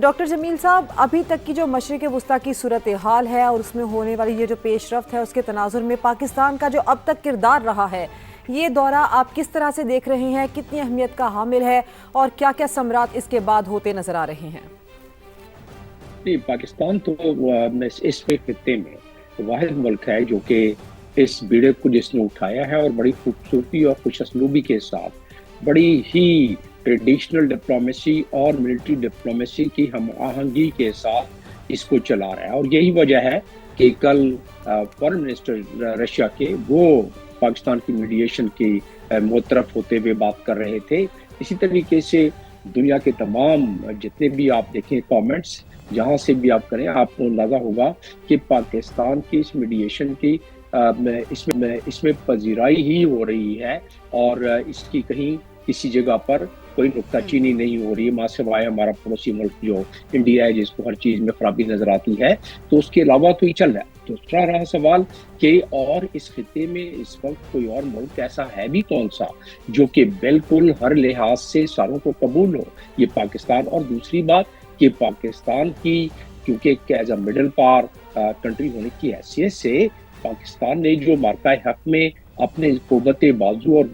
Doctor جمیل صاحب، ابھی تک کی جو مشرق وسطیٰ کی صورتحال ہے اور اس میں ہونے والی یہ جو پیش رفت ہے، اس کے تناظر میں پاکستان کا جو اب تک کردار رہا ہے، یہ دورہ آپ کس طرح سے دیکھ رہے ہیں؟ کتنی اہمیت کا حامل ہے اور کیا کیا ثمرات اس کے بعد ہوتے نظر آ رہے ہیں؟ پاکستان تو اس خطے میں واحد ملک ہے جو کہ اس بیڑے کو جس نے اٹھایا ہے اور بڑی خوبصورتی اور خوش اسلوبی کے ساتھ بڑی ہی ٹریڈیشنل ڈپلومیسی اور ملٹری ڈپلومیسی کی ہم آہنگی کے ساتھ اس کو چلا رہا ہے، اور یہی وجہ ہے کہ کل فارن منسٹر رشیا کے وہ پاکستان کی میڈیشن کی مترف ہوتے ہوئے بات کر رہے تھے۔ اسی طریقے سے دنیا کے تمام جتنے بھی آپ دیکھیں کامنٹس جہاں سے بھی آپ کریں، آپ کو اندازہ ہوگا کہ پاکستان کی اس میڈیشن کی اس میں پذیرائی ہی ہو رہی ہے، اور اس کی کہیں کسی جگہ پر کوئی نکتہ چینی نہیں ہو رہی ہے، ماں سوائے ہمارا پڑوسی ملک جو انڈیا ہے جس کو ہر چیز میں خرابی نظر آتی ہے، تو اس کے علاوہ تو یہ چل رہا ہے۔ دوسرا رہا سوال کہ اور اس خطے میں اس وقت کوئی اور ملک ایسا ہے بھی کون سا جو کہ بالکل ہر لحاظ سے ساروں کو قبول ہو؟ یہ پاکستان۔ اور دوسری بات کہ پاکستان کی کیونکہ as a middle power country ہونے کی حیثیت سے پاکستان نے جو مارکہ حق میں اپنے قوت بازو اور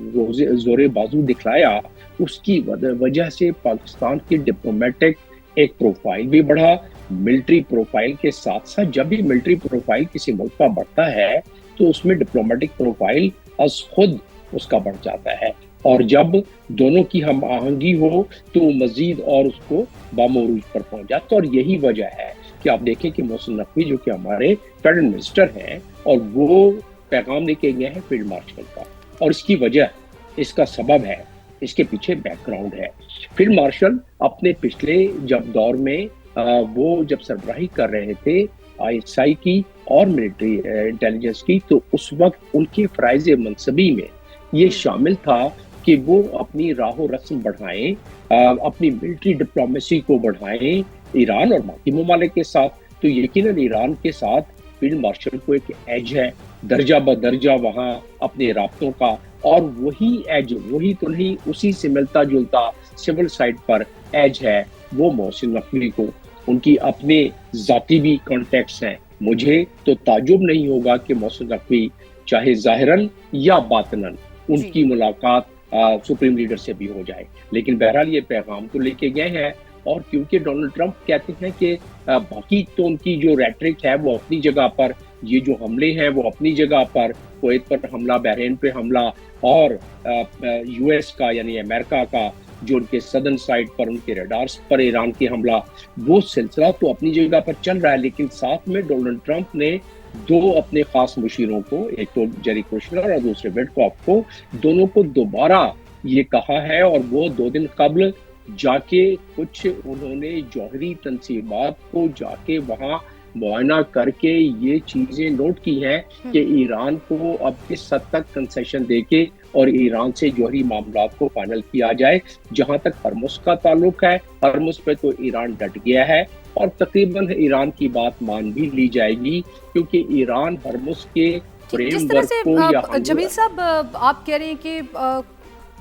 زور بازو دکھلایا، اس کی وجہ سے پاکستان کی ڈپلومیٹک ایک پروفائل بھی بڑھا۔ ملٹری پروفائل کے ساتھ ساتھ جب بھی ملٹری پروفائل کسی ملک کا بڑھتا ہے تو اس میں ڈپلومیٹک پروفائل از خود اس کا بڑھ جاتا ہے، اور جب دونوں کی ہم آہنگی ہو تو مزید اور اس کو بامعروج پر پہنچ جاتا۔ اور یہی وجہ ہے کہ آپ دیکھیں کہ محسن نقوی جو کہ ہمارے فیڈرل منسٹر ہیں، اور وہ پیغام لے کے گئے ہیں فیلڈ مارشل کا، اور اس کی وجہ، اس کا سبب ہے، اس کے پیچھے بیک گراؤنڈ ہے۔ فیلڈ مارشل اپنے پچھلے جب دور میں وہ جب سربراہی کر رہے تھے آئی ایس آئی کی اور ملٹری انٹیلیجنس کی، تو اس وقت ان کے فرائض منصبی میں یہ شامل تھا کہ وہ اپنی راہ و رسم بڑھائیں، اپنی ملٹری ڈپلومیسی کو بڑھائیں ایران اور باقی ممالک کے ساتھ۔ تو یقیناً ایران کے ساتھ فیلڈ مارشل کو ایک ایج ہے درجہ بدرجہ وہاں اپنے رابطوں کا، اور وہی ایج، وہی تو نہیں، اسی سے ملتا جلتا سول سائٹ پر ایج ہے وہ محسن نقوی کو۔ ان کی اپنے ذاتی بھی کانٹیکٹس ہیں۔ مجھے تو تعجب نہیں ہوگا کہ محسن نقوی چاہے ظاہراً یا باطناً ان کی ملاقات سپریم لیڈر سے بھی ہو جائے، لیکن بہرحال یہ پیغام تو لے کے گئے ہیں۔ اور کیونکہ ڈونلڈ ٹرمپ کہتے ہیں کہ باقی تو ان کی جو ریٹرک ہے وہ اپنی جگہ پر، یہ جو حملے ہیں وہ اپنی جگہ پر، کویت پر حملہ، بحرین پہ حملہ، اور یو ایس کا یعنی امریکہ کا جو ان کے سدرن سائڈ پر ان کے ریڈارز پر ایران کی حملہ، وہ سلسلہ تو اپنی جگہ پر چل رہا ہے، لیکن ساتھ میں ڈونلڈ ٹرمپ نے دو اپنے خاص مشیروں کو، ایک تو جیری کوشنر اور دوسرے وڈکاف کو، دونوں کو دوبارہ یہ کہا ہے، اور وہ 2 دن قبل جا کے کچھ انہوں نے جوہری تنصیبات کو جا کے وہاں معائنہ کر کے یہ چیزیں نوٹ کی ہیں کہ ایران کو اب کس حد تک کنسیشن دے کے اور ایران سے جوہری معاملات کو فائنل کیا جائے۔ جہاں تک ہرمز کا تعلق ہے، ہرمز پہ تو ایران ڈٹ گیا ہے، اور تقریباً ایران کی بات مان بھی لی جائے گی، کیونکہ ایران ہرمز کے فریم ورک کو یا جمیل صاحب آپ کہہ رہے ہیں کہ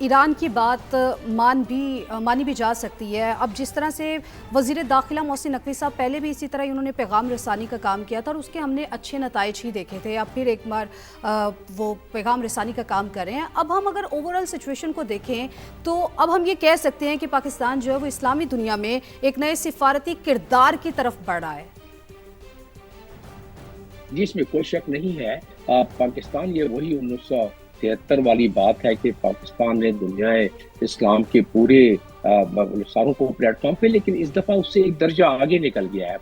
ایران کی بات مانی بھی جا سکتی ہے۔ اب جس طرح سے وزیر داخلہ محسن نقوی صاحب پہلے بھی اسی طرح انہوں نے پیغام رسانی کا کام کیا تھا، اور اس کے ہم نے اچھے نتائج ہی دیکھے تھے۔ اب پھر ایک بار وہ پیغام رسانی کا کام کر رہے ہیں۔ اب ہم اگر اوورآل سچویشن کو دیکھیں تو اب ہم یہ کہہ سکتے ہیں کہ پاکستان جو ہے وہ اسلامی دنیا میں ایک نئے سفارتی کردار کی طرف بڑھ رہا ہے۔ جس میں کوئی شک نہیں ہے، پاکستان یہ وہی 1973 والی بات ہے کہ پاکستان نے دنیا اسلام کے پورے ساروں کو پلیٹ فارم پہ، لیکن اس دفعہ اس سے ایک درجہ آگے نکل گیا ہے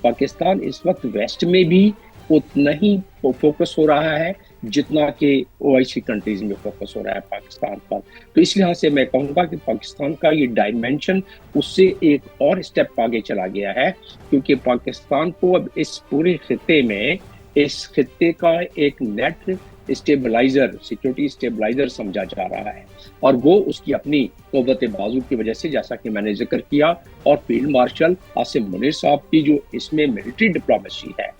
پاکستان اس وقت ویسٹ میں بھی اتنا ہی فوکس ہو رہا ہے جتنا کہ او آئی سی کنٹریز میں فوکس ہو رہا ہے پاکستان پر۔ تو اس لحاظ سے میں کہوں گا کہ پاکستان کا یہ ڈائمینشن اس سے ایک اور اسٹیپ آگے چلا گیا ہے، کیونکہ پاکستان کو اب اس پورے خطے میں اس خطے کا ایک نیٹ اسٹیبلائزر، سیکیورٹی اسٹیبلائزر سمجھا جا رہا ہے، اور وہ اس کی اپنی قوت بازو کی وجہ سے، جیسا کہ میں نے ذکر کیا۔ اور فیلڈ مارشل عاصم منیر صاحب کی جو اس میں ملٹری ڈپلومیسی ہے،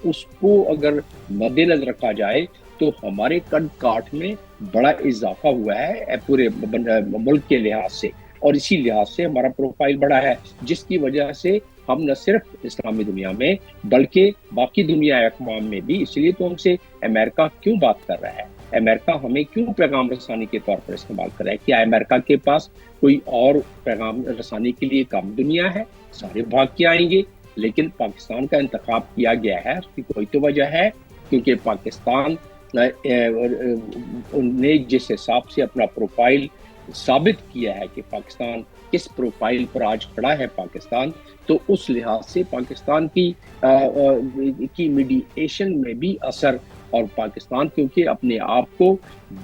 اس کو اگر مد نظر رکھا جائے تو ہمارے کٹ کاٹ میں بڑا اضافہ ہوا ہے پورے ملک کے لحاظ سے۔ اور اسی لحاظ سے ہمارا پروفائل بڑا ہے، جس کی وجہ سے ہم نہ صرف اسلامی دنیا میں بلکہ باقی دنیا اقوام میں بھی، اس لیے تو ہم سے امریکہ کیوں بات کر رہا ہے، امریکہ ہمیں کیوں پیغام رسانی کے طور پر استعمال کر رہا ہے؟ کیا امریکہ کے پاس کوئی اور پیغام رسانی کے لیے کم دنیا ہے؟ سارے بھاگ کے آئیں گے، لیکن پاکستان کا انتخاب کیا گیا ہے، اس کی کوئی تو وجہ ہے، کیونکہ پاکستان نے جس حساب سے اپنا پروفائل ثابت کیا ہے کہ پاکستان کس پروفائل پر آج کھڑا ہے پاکستان، تو اس لحاظ سے پاکستان کی میڈیٹیشن میں بھی اثر، اور پاکستان کیونکہ اپنے آپ کو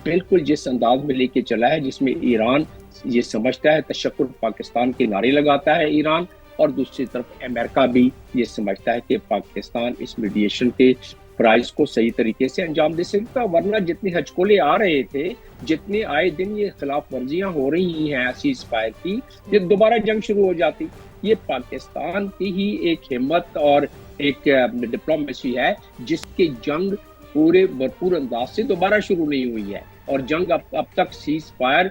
بالکل جس انداز میں لے کے چلا ہے جس میں ایران یہ سمجھتا ہے تشکر پاکستان کے نعرے لگاتا ہے ایران، اور دوسری طرف امریکہ بھی یہ سمجھتا ہے کہ پاکستان اس میڈیشن کے پرائز کو صحیح طریقے سے انجام دے سکتا، ورنہ جتنے ہچکولے آ رہے تھے، جتنے آئے دن یہ خلاف ورزیاں ہو رہی ہیں سیز فائر کی، یہ دوبارہ جنگ شروع ہو جاتی۔ یہ پاکستان کی ہی ایک ہمت اور ایک ڈپلومیسی ہے جس کی جنگ پورے بھرپور انداز سے دوبارہ شروع نہیں ہوئی ہے، اور جنگ اب تک سیز فائر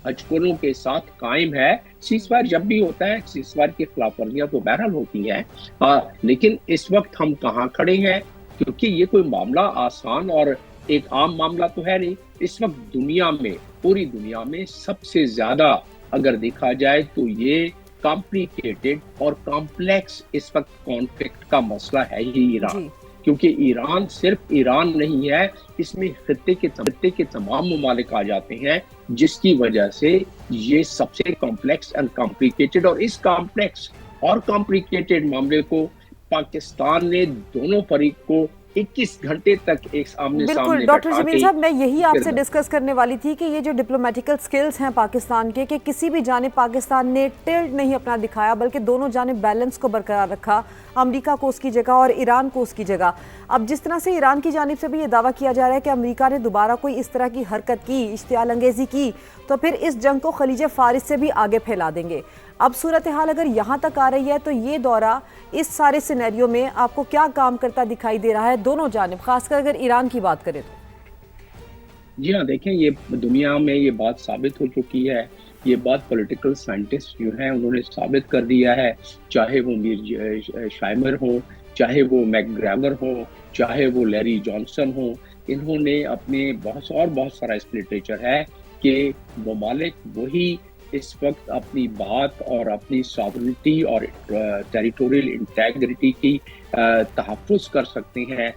ہچکولوں کے ساتھ قائم ہے۔ سیز فائر جب بھی ہوتا ہے، سیز فائر کی خلاف ورزیاں تو بہرحال ہوتی ہیں، لیکن اس وقت ہم کہاں کھڑے ہیں؟ کیونکہ یہ کوئی معاملہ آسان اور ایک عام معاملہ تو ہے نہیں۔ اس وقت دنیا میں، پوری دنیا میں سب سے زیادہ اگر دیکھا جائے تو یہ کمپلیکیٹڈ اور کمپلیکس اس وقت کانفلکٹ کا مسئلہ ہے ہی ایران، کیونکہ ایران صرف ایران نہیں ہے، اس میں خطے کے تمام ممالک آ جاتے ہیں، جس کی وجہ سے یہ سب سے کمپلیکس اینڈ کمپلیکیٹڈ، اور اس کمپلیکس اور کمپلیکیٹڈ معاملے کو پاکستان نے دونوں فریق کو 21 گھنٹے تک ایک سامنے بالکل ڈاکٹر جمیل صاحب، میں یہی آپ سے ڈسکس کرنے والی تھی کہ یہ جو ڈپلومیٹیکل سکلز ہیں پاکستان کے، کہ کسی بھی جانب پاکستان نے ٹلٹ نہیں اپنا دکھایا، بلکہ دونوں جانب بیلنس کو برقرار رکھا، امریکہ کو اس کی جگہ اور ایران کو اس کی جگہ۔ اب جس طرح سے ایران کی جانب سے بھی یہ دعویٰ کیا جا رہا ہے کہ امریکہ نے دوبارہ کوئی اس طرح کی حرکت کی، اشتعال انگیزی کی، تو پھر اس جنگ کو خلیج فارس سے بھی آگے پھیلا دیں گے۔ اب صورتحال اگر یہاں تک آ رہی ہے تو یہ دورہ اس سارے سینیریو میں آپ کو کیا کام کرتا دکھائی دے رہا ہے دونوں جانب، خاص کر اگر ایران کی بات کریں تو؟ جی ہاں، دیکھیں یہ دنیا میں یہ بات ثابت ہو چکی ہے، یہ بات پولیٹیکل سائنٹسٹ جو ہیں انہوں نے ثابت کر دیا ہے، چاہے وہ میر شائمر ہوں، چاہے وہ میک گریگر ہوں، چاہے وہ لیری جانسن ہوں، انہوں نے اپنے بہت سارا اس لٹریچر ہے کہ ممالک وہی اس وقت اپنی بات اور اپنی ساورنٹی اور ٹیریٹوریل انٹیگریٹی کی تحفظ کر سکتے ہیں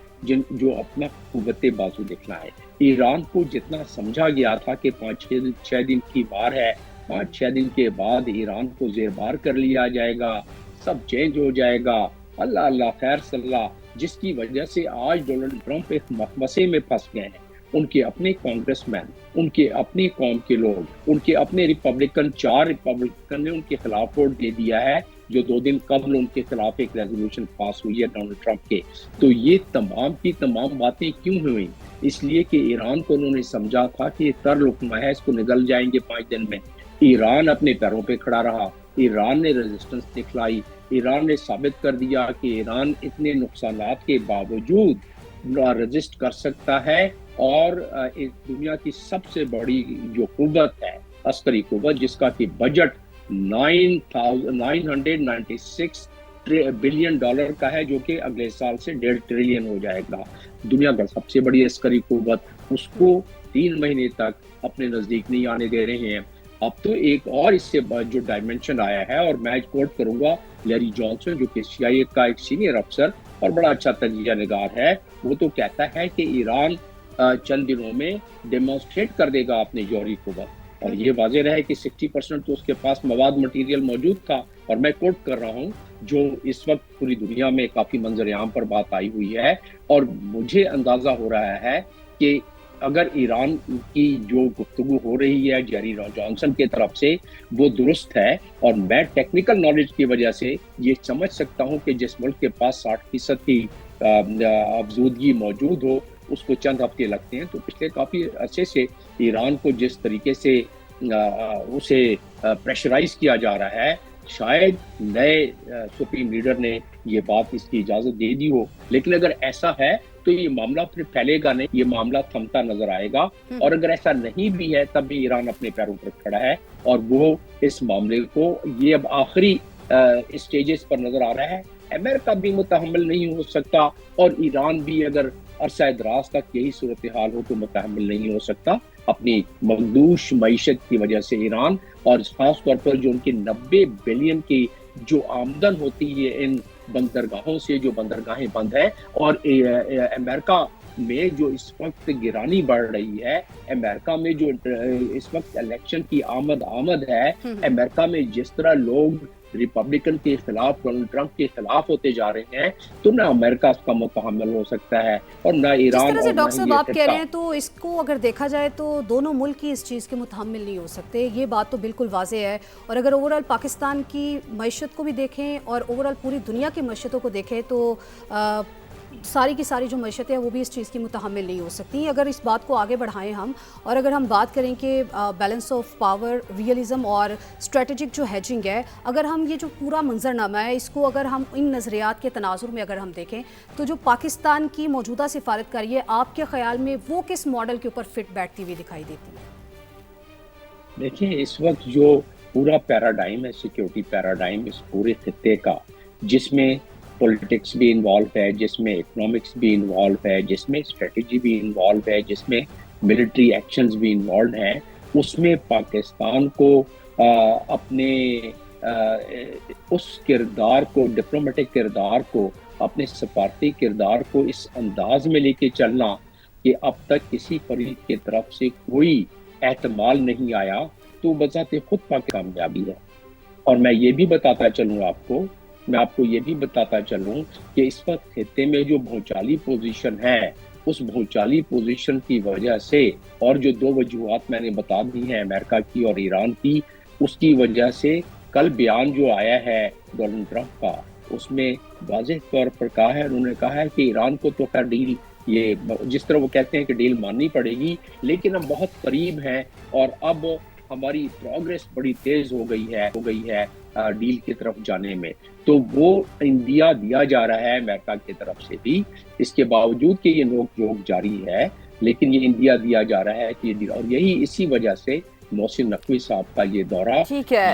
جو اپنا قوت بازو دکھنا ہے۔ ایران کو جتنا سمجھا گیا تھا کہ 5-6 دن کی بار ہے، 5-6 دن کے بعد ایران کو زیر بار کر لیا جائے گا، سب چینج ہو جائے گا، اللہ خیر صلی اللہ، جس کی وجہ سے آج ڈونلڈ ٹرمپ ایک مخمصے میں پھنس گئے ہیں۔ ان کے اپنے کانگریس مین، ان کے اپنی قوم کے لوگ، ان کے اپنے ریپبلکن، 4 ریپبلکن نے ان کے خلاف ووٹ دے دیا ہے، جو 2 دن قبل ان کے خلاف ایک ریزولوشن پاس ہوئی ہے ڈونلڈ ٹرمپ کے۔ تو یہ تمام کی تمام باتیں کیوں ہوئیں؟ اس لیے کہ ایران کو انہوں نے سمجھا تھا کہ یہ تر لقمہ ہے، اس کو نگل جائیں گے 5 دن میں۔ ایران اپنے پیروں پہ کھڑا رہا، ایران نے ریزسٹنس دکھلائی، ایران نے ثابت کر دیا کہ ایران اتنے نقصانات کے باوجود رجسٹ کر سکتا ہے، اور ایک دنیا کی سب سے بڑی جو قوت ہے، عسکری قوت، جس کا کہ بجٹ $996 بلین کا ہے، جو کہ اگلے سال سے 1.5 ٹریلین ہو جائے گا۔ دنیا کا سب سے بڑی عسکری قوت، اس کو 3 مہینے تک اپنے نزدیک نہیں آنے دے رہے ہیں۔ اب تو ایک اور اس سے جو ڈائمنشن آیا ہے، اور میں کوٹ کروں گا لیری جانسن جو کہ CIA کا ایک سینئر افسر اور بڑا اچھا تجزیہ نگار ہے، وہ تو کہتا ہے کہ ایران چند دنوں میں ڈیمونسٹریٹ کر دے گا اپنے جوہری قوت، اور یہ واضح رہے کہ 60% تو اس کے پاس مواد مٹیریل موجود تھا، اور میں کوٹ کر رہا ہوں جو اس وقت پوری دنیا میں کافی منظر عام پر بات آئی ہوئی ہے۔ اور مجھے اندازہ ہو رہا ہے کہ اگر ایران کی جو گفتگو ہو رہی ہے جیری جانسن کے طرف سے وہ درست ہے، اور میں ٹیکنیکل نالج کی وجہ سے یہ سمجھ سکتا ہوں کہ جس ملک کے پاس 60% کی افزودگی موجود ہو، اس کو چند ہفتے لگتے ہیں، تو پچھلے کافی عرصے سے ایران کو جس طریقے سے اسے پریشرائز کیا جا رہا ہے، شاید نئے سپریم لیڈر نے یہ بات اس کی اجازت دے دی ہو، لیکن اگر ایسا ہے تو یہ معاملہ پھر پھیلے گا نہیں، یہ معاملہ تھمتا نظر آئے گا. اور اگر ایسا نہیں بھی ہے تب بھی ایران اپنے پیروں پر کھڑا ہے اور وہ اس معاملے کو یہ اب آخری اسٹیجز پر نظر آ رہا ہے. امریکہ بھی متحمل نہیں ہو سکتا اور ایران بھی اگر عرصہ دراز تک یہی صورتحال ہو تو متحمل نہیں ہو سکتا. اپنی مخدوش معیشت کی وجہ سے ایران، اور خاص طور پر جو ان کی 90 بلین کی جو آمدن ہوتی ہے ان بندرگاہوں سے، جو بندرگاہیں بند ہیں، اور امریکہ میں جو اس وقت گرانی بڑھ رہی ہے، امریکہ میں جو اس وقت الیکشن کی آمد ہے، امریکہ میں جس طرح لوگ ریپبلکن کے خلاف، ڈونلڈ ٹرمپ کے خلاف ہوتے جا رہے ہیں، تو نہ امریکہ اس کا متحمل ہو سکتا ہے اور نہ ایران. جس طرح سے اور ڈاکٹر نہ صاحب آپ کہہ رہے یہ ہیں تو اس کو اگر دیکھا جائے تو دونوں ملک ہی اس چیز کے متحمل نہیں ہو سکتے، یہ بات تو بالکل واضح ہے. اور اگر اوورآل پاکستان کی معیشت کو بھی دیکھیں اور اوورآل پوری دنیا کی معیشتوں کو دیکھیں تو ساری کی ساری جو معیشتیں ہیں وہ بھی اس چیز کی متحمل نہیں ہو سکتی. اگر اس بات کو آگے بڑھائیں ہم، اور اگر ہم بات کریں کہ بیلنس آف پاور، ریئلزم اور اسٹریٹجک جو ہیجنگ ہے، اگر ہم یہ جو پورا منظرنامہ ہے اس کو اگر ہم ان نظریات کے تناظر میں اگر ہم دیکھیں تو جو پاکستان کی موجودہ سفارتکاری ہے، آپ کے خیال میں وہ کس ماڈل کے اوپر فٹ بیٹھتی ہوئی دکھائی دیتی ہے؟ دیکھیں اس وقت جو پورا پیراڈائم ہے، سیکیورٹی پیراڈائم اس پورے خطے کا، جس میں پولیٹکس بھی انوالو ہے، جس میں اکنامکس بھی انوالو ہے، جس میں اسٹریٹجی بھی انوالو ہے، جس میں ملٹری ایکشنز بھی انوالو ہیں، اس میں پاکستان کو اپنے اس کردار کو، ڈپلومیٹک کردار کو، اپنے سفارتی کردار کو اس انداز میں لے کے چلنا کہ اب تک کسی فریق کی طرف سے کوئی احتمال نہیں آیا، تو بذات خود کامیابی ہے. اور میں یہ بھی بتاتا چلوں آپ کو یہ بھی بتاتا چلوں کہ اس وقت خطے میں جو بھونچالی پوزیشن ہے، اس بھونچالی پوزیشن کی وجہ سے، اور جو دو وجوہات میں نے بتا دی ہیں امریکہ کی اور ایران کی، اس کی وجہ سے کل بیان جو آیا ہے ڈونلڈ ٹرمپ کا، اس میں واضح طور پر کہا ہے، انہوں نے کہا ہے کہ ایران کو تو خیر ڈیل، یہ جس طرح وہ کہتے ہیں کہ ڈیل ماننی پڑے گی، لیکن ہم بہت قریب ہیں اور اب ہماری پروگریس بڑی تیز ہو گئی ہے ڈیل کی طرف جانے میں. تو وہ انڈیا دیا جا رہا ہے امریکہ کی طرف سے بھی، اس کے باوجود کہ یہ نوک جھوک جاری ہے، لیکن یہ انڈیا دیا جا رہا ہے کہ اور یہی اسی وجہ سے محسن نقوی صاحب کا یہ دورہ ٹھیک ہے.